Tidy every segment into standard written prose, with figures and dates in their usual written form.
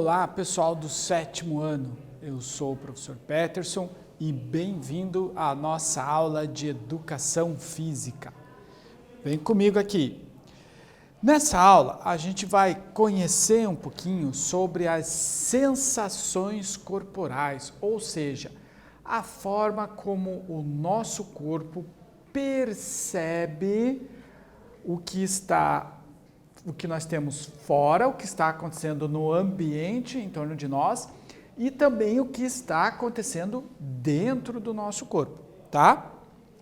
Olá, pessoal do 7º ano. Eu sou o professor Peterson e bem-vindo à nossa aula de Educação Física. Vem comigo aqui. Nessa aula, a gente vai conhecer um pouquinho sobre as sensações corporais, ou seja, a forma como o nosso corpo percebe o que nós temos fora, o que está acontecendo no ambiente em torno de nós e também o que está acontecendo dentro do nosso corpo, tá?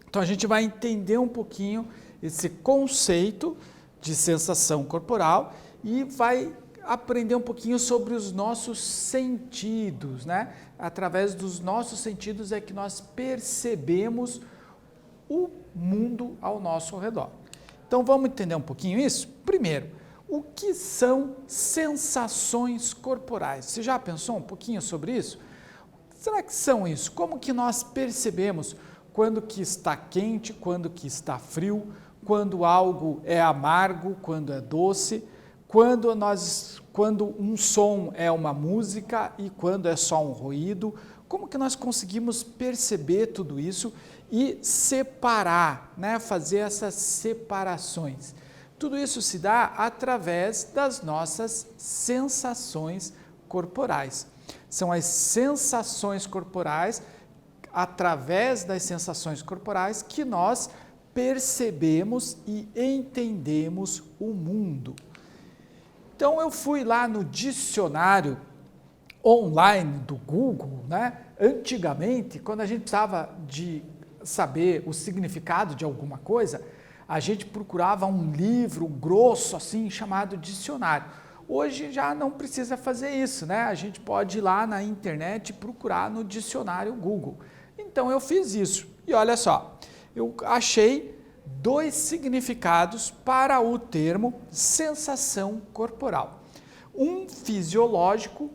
Então a gente vai entender um pouquinho esse conceito de sensação corporal e vai aprender um pouquinho sobre os nossos sentidos, né? Através dos nossos sentidos é que nós percebemos o mundo ao nosso redor. Então vamos entender um pouquinho isso? Primeiro, o que são sensações corporais? Você já pensou um pouquinho sobre isso? Será que são isso? Como que nós percebemos quando que está quente, quando que está frio, quando algo é amargo, quando é doce, quando um som é uma música e quando é só um ruído? Como que nós conseguimos perceber tudo isso e separar, né? Fazer essas separações? Tudo isso se dá através das nossas sensações corporais. São as sensações corporais, através das sensações corporais, que nós percebemos e entendemos o mundo. Então eu fui lá no dicionário online do Google, né? Antigamente, quando a gente precisava de saber o significado de alguma coisa, a gente procurava um livro grosso assim chamado dicionário. Hoje já não precisa fazer isso, né? A gente pode ir lá na internet e procurar no dicionário Google. Então eu fiz isso e olha só, eu achei 2 significados para o termo sensação corporal. Um fisiológico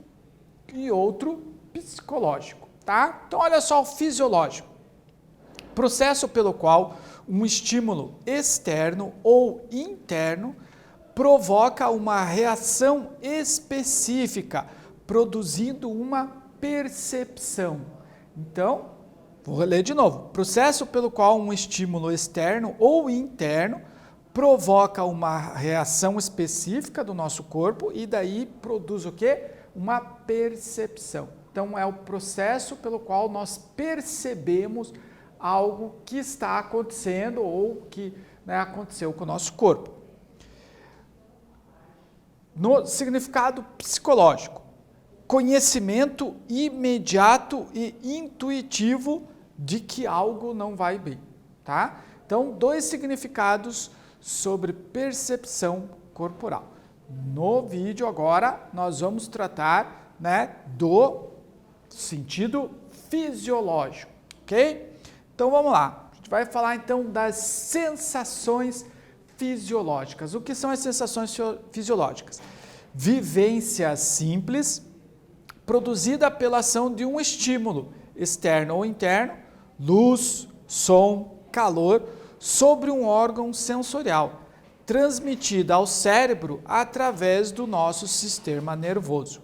e outro psicológico, tá? Então olha só o fisiológico. Processo pelo qual um estímulo externo ou interno provoca uma reação específica, produzindo uma percepção. Então, vou ler de novo. Processo pelo qual um estímulo externo ou interno provoca uma reação específica do nosso corpo e daí produz o quê? Uma percepção. Então, é o processo pelo qual nós percebemos algo que está acontecendo ou que, né, aconteceu com o nosso corpo. No significado psicológico, conhecimento imediato e intuitivo de que algo não vai bem, tá? Então, 2 significados sobre percepção corporal. No vídeo agora, nós vamos tratar, né, do sentido fisiológico, ok? Então vamos lá, a gente vai falar então das sensações fisiológicas. O que são as sensações fisiológicas? Vivência simples, produzida pela ação de um estímulo externo ou interno, luz, som, calor, sobre um órgão sensorial, transmitida ao cérebro através do nosso sistema nervoso.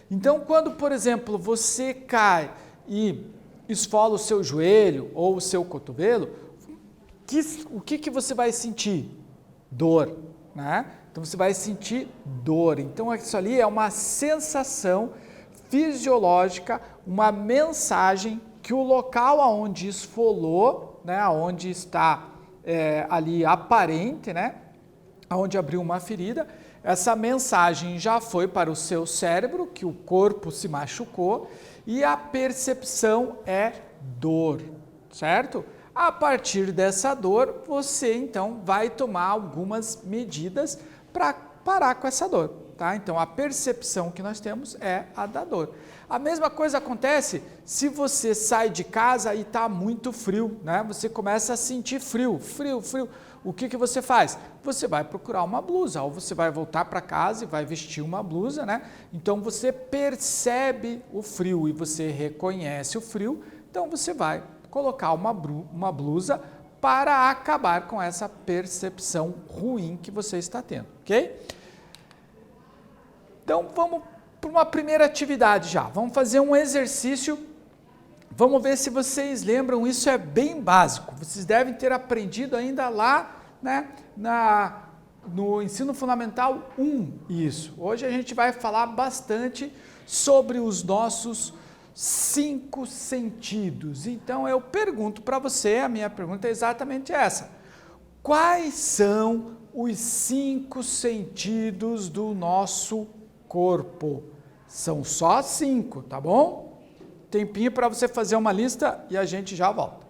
Então, quando, por exemplo, você cai e esfola o seu joelho ou o seu cotovelo, o que você vai sentir? Dor, né? Então você vai sentir dor. Então isso ali é uma sensação fisiológica, uma mensagem que o local aonde esfolou, né, aonde está ali aparente, né, aonde abriu uma ferida, essa mensagem já foi para o seu cérebro, que o corpo se machucou, e a percepção é dor, certo? A partir dessa dor, você então vai tomar algumas medidas para parar com essa dor, tá? Então a percepção que nós temos é a da dor. A mesma coisa acontece se você sai de casa e está muito frio, né? Você começa a sentir frio. O que você faz? Você vai procurar uma blusa, ou você vai voltar para casa e vai vestir uma blusa, né? Então você percebe o frio e você reconhece o frio, então você vai colocar uma blusa para acabar com essa percepção ruim que você está tendo, ok? Então vamos para uma primeira atividade já. Vamos fazer um exercício. Vamos ver se vocês lembram, isso é bem básico. Vocês devem ter aprendido ainda lá, né, no ensino fundamental 1, isso. Hoje a gente vai falar bastante sobre os nossos 5 sentidos. Então eu pergunto para você, a minha pergunta é exatamente essa. Quais são os 5 sentidos do nosso corpo? São só 5, tá bom? Tempinho para você fazer uma lista e a gente já volta.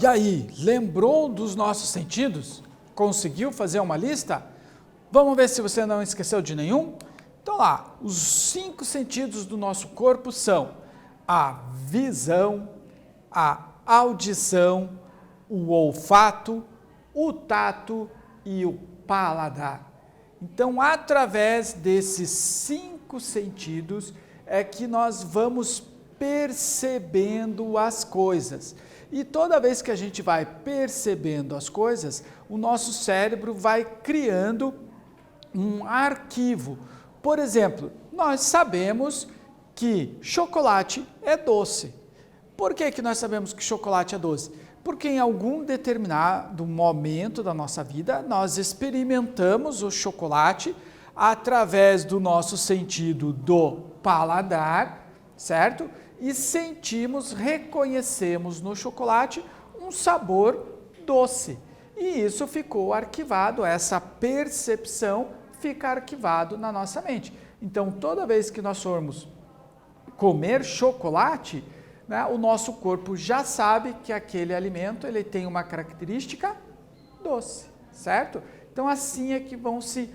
E aí, lembrou dos nossos sentidos? Conseguiu fazer uma lista? Vamos ver se você não esqueceu de nenhum? Então lá, os 5 sentidos do nosso corpo são a visão, a audição, o olfato, o tato e o paladar. Então, através desses 5 sentidos é que nós vamos percebendo as coisas. E toda vez que a gente vai percebendo as coisas, o nosso cérebro vai criando um arquivo. Por exemplo, nós sabemos que chocolate é doce. Por que nós sabemos que chocolate é doce? Porque em algum determinado momento da nossa vida, nós experimentamos o chocolate através do nosso sentido do paladar, certo? E sentimos, reconhecemos no chocolate um sabor doce. E isso ficou arquivado, essa percepção fica arquivado na nossa mente. Então, toda vez que nós formos comer chocolate, né, o nosso corpo já sabe que aquele alimento ele tem uma característica doce, certo? Então, assim é que vão se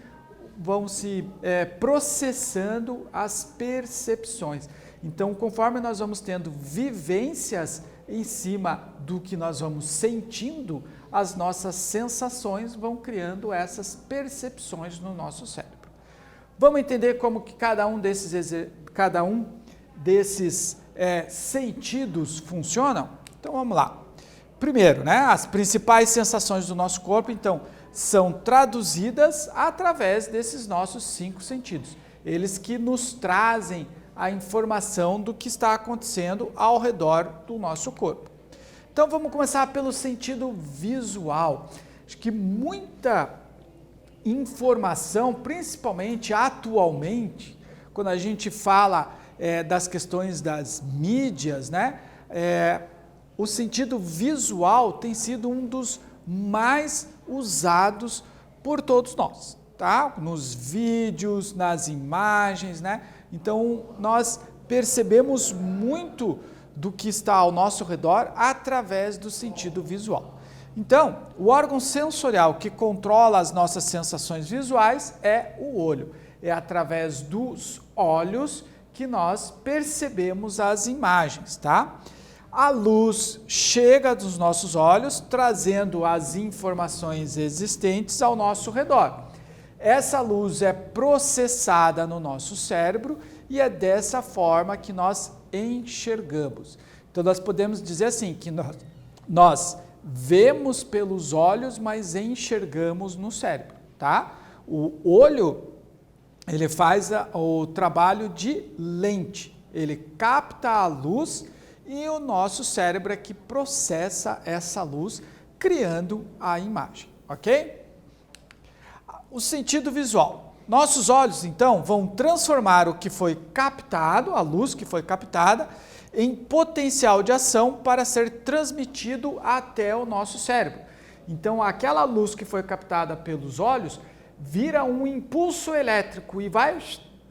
processando as percepções. Então, conforme nós vamos tendo vivências em cima do que nós vamos sentindo, as nossas sensações vão criando essas percepções no nosso cérebro. Vamos entender como que cada um desses sentidos funcionam? Então, vamos lá. Primeiro, né, as principais sensações do nosso corpo, então, são traduzidas através desses nossos 5 sentidos. Eles que nos trazem a informação do que está acontecendo ao redor do nosso corpo. Então vamos começar pelo sentido visual. Acho que muita informação, principalmente atualmente, quando a gente fala das questões das mídias, né? O sentido visual tem sido um dos mais usados por todos nós. tá? Nos vídeos, nas imagens, né? Então, nós percebemos muito do que está ao nosso redor através do sentido visual. Então, o órgão sensorial que controla as nossas sensações visuais é o olho. É através dos olhos que nós percebemos as imagens, tá? A luz chega dos nossos olhos, trazendo as informações existentes ao nosso redor. Essa luz é processada no nosso cérebro e é dessa forma que nós enxergamos. Então, nós podemos dizer assim, que nós vemos pelos olhos, mas enxergamos no cérebro, tá? O olho, ele faz o trabalho de lente, ele capta a luz e o nosso cérebro é que processa essa luz, criando a imagem, ok? O sentido visual. Nossos olhos, então, vão transformar o que foi captado, a luz que foi captada, em potencial de ação para ser transmitido até o nosso cérebro. Então, aquela luz que foi captada pelos olhos vira um impulso elétrico e vai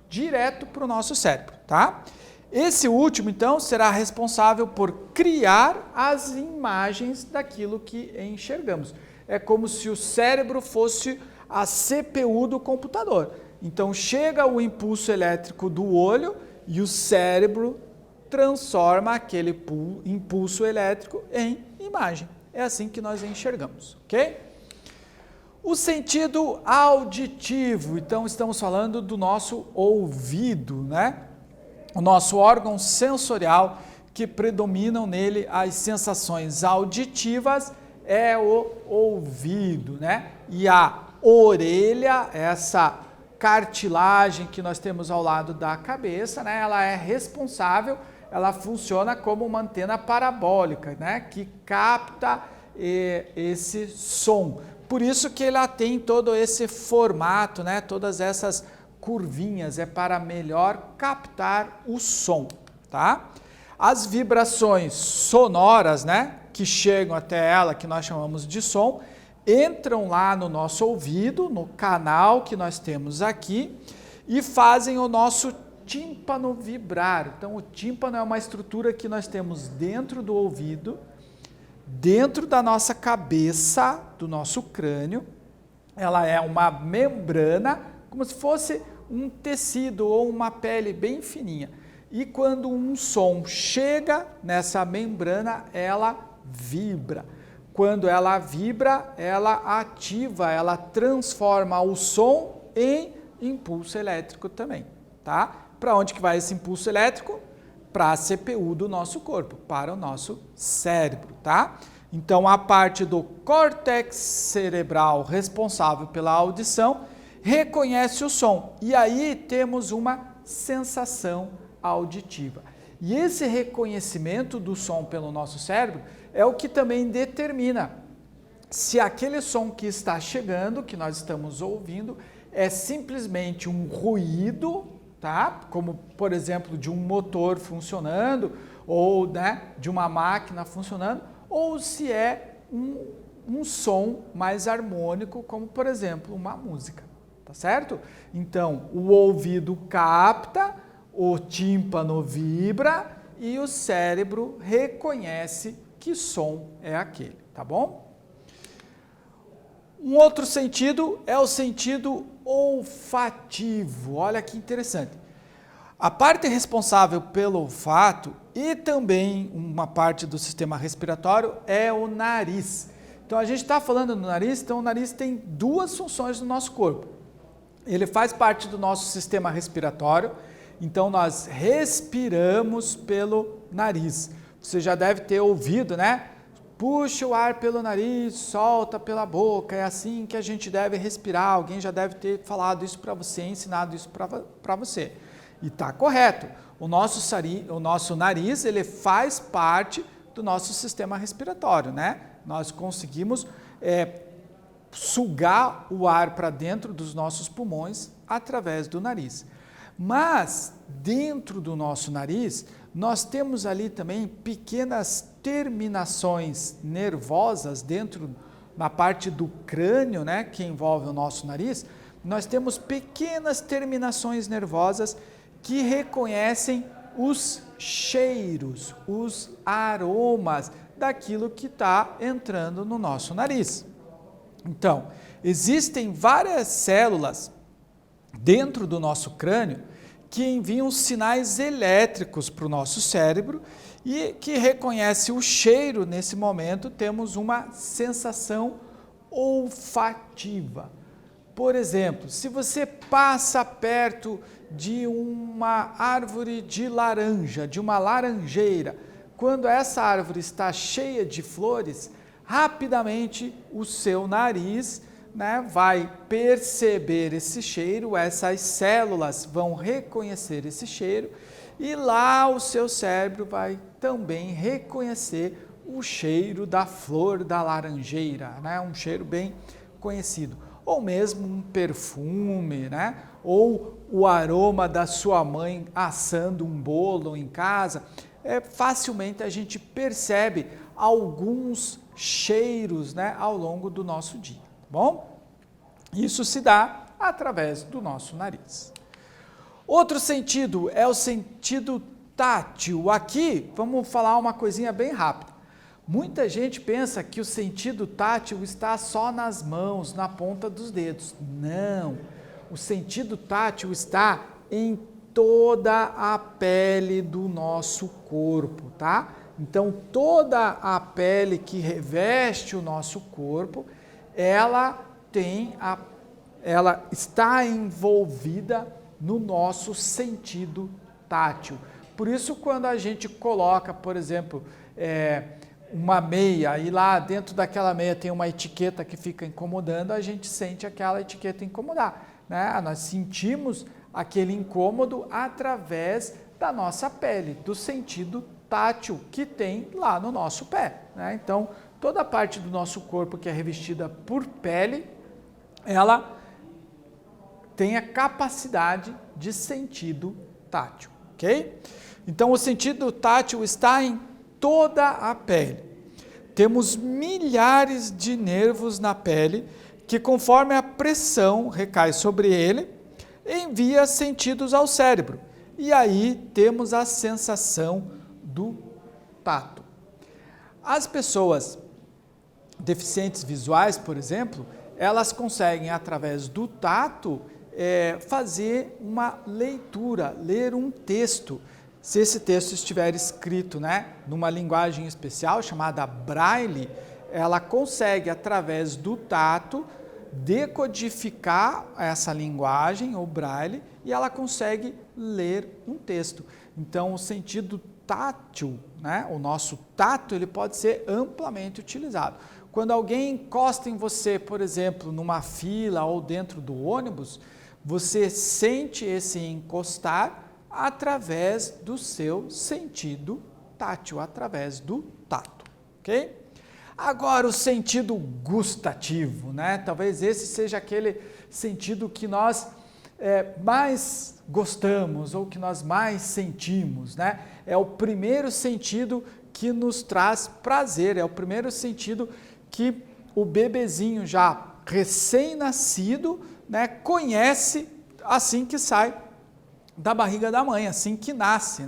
direto para o nosso cérebro, tá? Esse último, então, será responsável por criar as imagens daquilo que enxergamos. É como se o cérebro fosse a CPU do computador. Então, chega o impulso elétrico do olho e o cérebro transforma aquele impulso elétrico em imagem. É assim que nós enxergamos, ok? O sentido auditivo, então estamos falando do nosso ouvido, né? O nosso órgão sensorial que predominam nele as sensações auditivas é o ouvido, né? E a orelha, essa cartilagem que nós temos ao lado da cabeça, né? Ela é responsável, ela funciona como uma antena parabólica, né? Que capta esse som. Por isso que ela tem todo esse formato, né? Todas essas curvinhas, é para melhor captar o som, tá? As vibrações sonoras, né? Que chegam até ela, que nós chamamos de som, entram lá no nosso ouvido, no canal que nós temos aqui, e fazem o nosso tímpano vibrar. Então, o tímpano é uma estrutura que nós temos dentro do ouvido, dentro da nossa cabeça, do nosso crânio. Ela é uma membrana, como se fosse um tecido ou uma pele bem fininha. E quando um som chega nessa membrana, ela vibra. Quando ela vibra, ela ativa, ela transforma o som em impulso elétrico também, tá? Para onde que vai esse impulso elétrico? Para a CPU do nosso corpo, para o nosso cérebro, tá? Então, a parte do córtex cerebral responsável pela audição reconhece o som e aí temos uma sensação auditiva. E esse reconhecimento do som pelo nosso cérebro é o que também determina se aquele som que está chegando, que nós estamos ouvindo, é simplesmente um ruído, tá? Como, por exemplo, de um motor funcionando ou, né, de uma máquina funcionando, ou se é um som mais harmônico, como, por exemplo, uma música, tá certo? Então, o ouvido capta, o tímpano vibra e o cérebro reconhece que som é aquele, tá bom? Um outro sentido é o sentido olfativo. Olha que interessante. A parte responsável pelo olfato e também uma parte do sistema respiratório é o nariz. Então, a gente está falando do nariz, então o nariz tem duas funções no nosso corpo. Ele faz parte do nosso sistema respiratório, então nós respiramos pelo nariz. Você já deve ter ouvido, né? Puxa o ar pelo nariz, solta pela boca, é assim que a gente deve respirar. Alguém já deve ter falado isso para você, ensinado isso para você. E está correto. O nosso nariz, ele faz parte do nosso sistema respiratório, né? Nós conseguimos sugar o ar para dentro dos nossos pulmões através do nariz. Mas, dentro do nosso nariz, nós temos ali também pequenas terminações nervosas na parte do crânio, né, que envolve o nosso nariz, nós temos pequenas terminações nervosas que reconhecem os cheiros, os aromas daquilo que está entrando no nosso nariz. Então, existem várias células dentro do nosso crânio que enviam sinais elétricos para o nosso cérebro e que reconhece o cheiro. Nesse momento, temos uma sensação olfativa. Por exemplo, se você passa perto de uma árvore de laranja, de uma laranjeira, quando essa árvore está cheia de flores, rapidamente o seu nariz, vai perceber esse cheiro, essas células vão reconhecer esse cheiro e lá o seu cérebro vai também reconhecer o cheiro da flor da laranjeira, um cheiro bem conhecido. Ou mesmo um perfume, ou o aroma da sua mãe assando um bolo em casa. Facilmente a gente percebe alguns cheiros ao longo do nosso dia. Bom, isso se dá através do nosso nariz. Outro sentido é o sentido tátil. Aqui, vamos falar uma coisinha bem rápida. Muita gente pensa que o sentido tátil está só nas mãos, na ponta dos dedos. Não, o sentido tátil está em toda a pele do nosso corpo, tá? Então, toda a pele que reveste o nosso corpo, ela está envolvida no nosso sentido tátil. Por isso, quando a gente coloca, por exemplo, uma meia e lá dentro daquela meia tem uma etiqueta que fica incomodando, a gente sente aquela etiqueta incomodar, Nós sentimos aquele incômodo através da nossa pele, do sentido tátil que tem lá no nosso pé, Então, toda a parte do nosso corpo que é revestida por pele, ela tem a capacidade de sentido tátil, ok? Então, o sentido tátil está em toda a pele. Temos milhares de nervos na pele que, conforme a pressão recai sobre ele, envia sentidos ao cérebro. E aí temos a sensação do tato. As pessoas deficientes visuais, por exemplo, elas conseguem, através do tato, fazer uma leitura, ler um texto. Se esse texto estiver escrito numa linguagem especial chamada Braille, ela consegue, através do tato, decodificar essa linguagem, ou Braille, e ela consegue ler um texto. Então, o sentido tátil, o nosso tato, ele pode ser amplamente utilizado. Quando alguém encosta em você, por exemplo, numa fila ou dentro do ônibus, você sente esse encostar através do seu sentido tátil, através do tato, ok? Agora, o sentido gustativo, Talvez esse seja aquele sentido que nós mais gostamos ou que nós mais sentimos, É o primeiro sentido que nos traz prazer, é o primeiro sentido que o bebezinho já recém-nascido, conhece assim que sai da barriga da mãe, assim que nasce,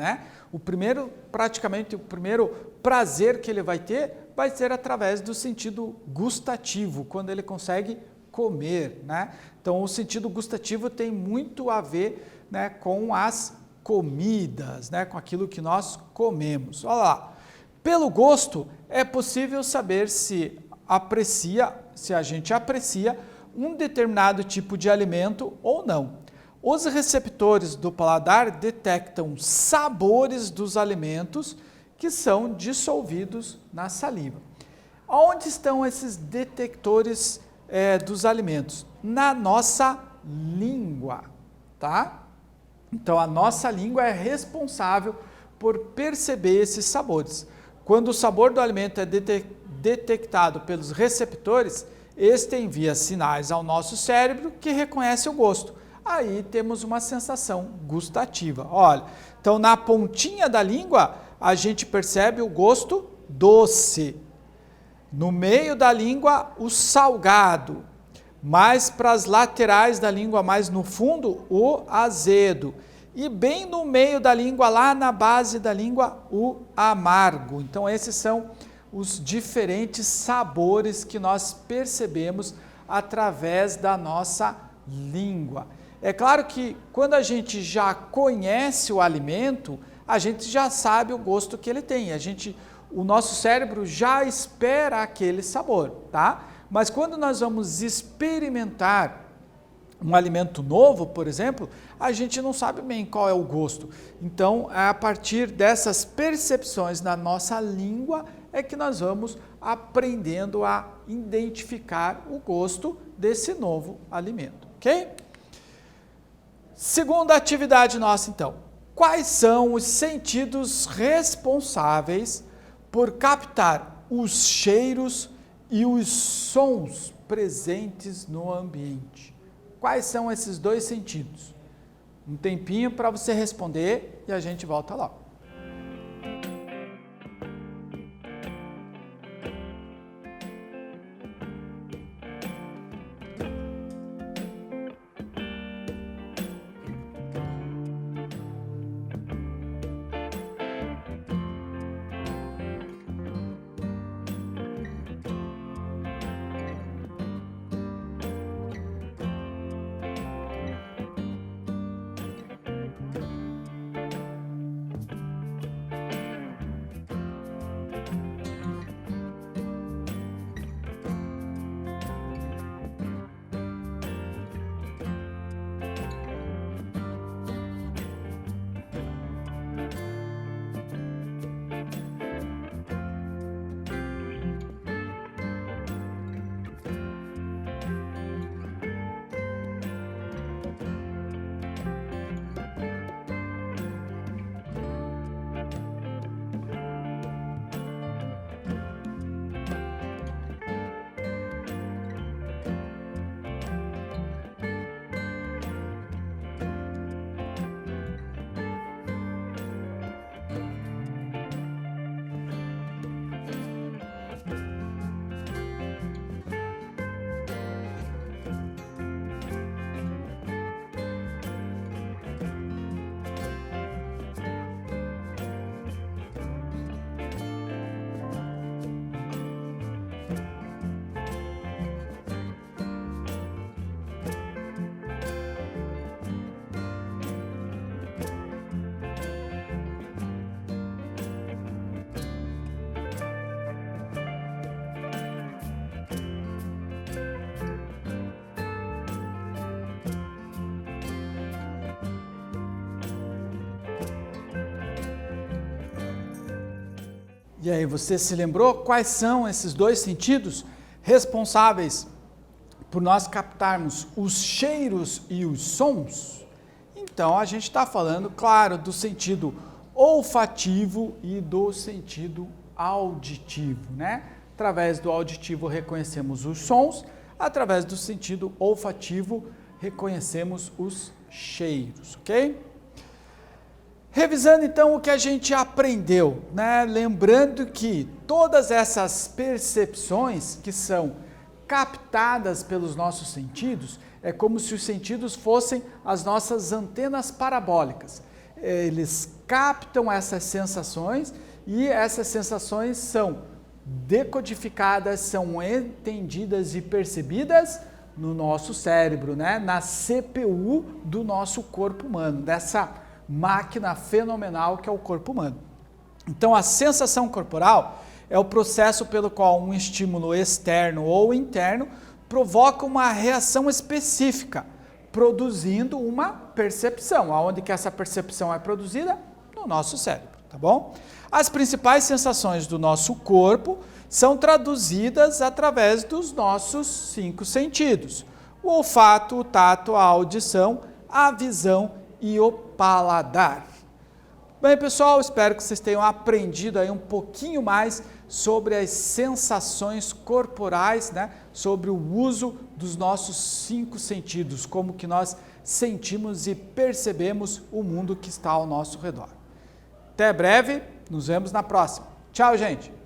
Praticamente o primeiro prazer que ele vai ser através do sentido gustativo, quando ele consegue comer, Então, o sentido gustativo tem muito a ver, com as comidas, com aquilo que nós comemos. Olha lá, pelo gosto é possível saber se a gente aprecia um determinado tipo de alimento ou não. Os receptores do paladar detectam sabores dos alimentos que são dissolvidos na saliva. Onde estão esses detectores dos alimentos? Na nossa língua, tá? Então, a nossa língua é responsável por perceber esses sabores. Quando o sabor do alimento é detectado pelos receptores, este envia sinais ao nosso cérebro que reconhece o gosto. Aí temos uma sensação gustativa. Olha, então na pontinha da língua a gente percebe o gosto doce. No meio da língua, o salgado. Mais para as laterais da língua, mais no fundo, o azedo. E bem no meio da língua, lá na base da língua, o amargo. Então, esses são os diferentes sabores que nós percebemos através da nossa língua. É claro que quando a gente já conhece o alimento, a gente já sabe o gosto que ele tem. O nosso cérebro já espera aquele sabor, tá? Mas quando nós vamos experimentar um alimento novo, por exemplo, a gente não sabe bem qual é o gosto. Então, a partir dessas percepções na nossa língua é que nós vamos aprendendo a identificar o gosto desse novo alimento, ok? Segunda atividade nossa, então. Quais são os sentidos responsáveis por captar os cheiros e os sons presentes no ambiente? Quais são esses dois sentidos? Um tempinho para você responder e a gente volta logo. E aí, você se lembrou quais são esses dois sentidos responsáveis por nós captarmos os cheiros e os sons? Então, a gente está falando, claro, do sentido olfativo e do sentido auditivo, né? Através do auditivo reconhecemos os sons, através do sentido olfativo reconhecemos os cheiros, ok? Revisando então o que a gente aprendeu, né? Lembrando que todas essas percepções que são captadas pelos nossos sentidos, é como se os sentidos fossem as nossas antenas parabólicas. Eles captam essas sensações e essas sensações são decodificadas, são entendidas e percebidas no nosso cérebro, né? Na CPU do nosso corpo humano, dessa máquina fenomenal que é o corpo humano. Então, a sensação corporal é o processo pelo qual um estímulo externo ou interno provoca uma reação específica, produzindo uma percepção. Aonde que essa percepção é produzida? No nosso cérebro, tá bom? As principais sensações do nosso corpo são traduzidas através dos nossos 5 sentidos: o olfato, o tato, a audição, a visão e o paladar. Bem, pessoal, espero que vocês tenham aprendido aí um pouquinho mais sobre as sensações corporais, né? Sobre o uso dos nossos 5 sentidos, como que nós sentimos e percebemos o mundo que está ao nosso redor. Até breve, nos vemos na próxima. Tchau, gente!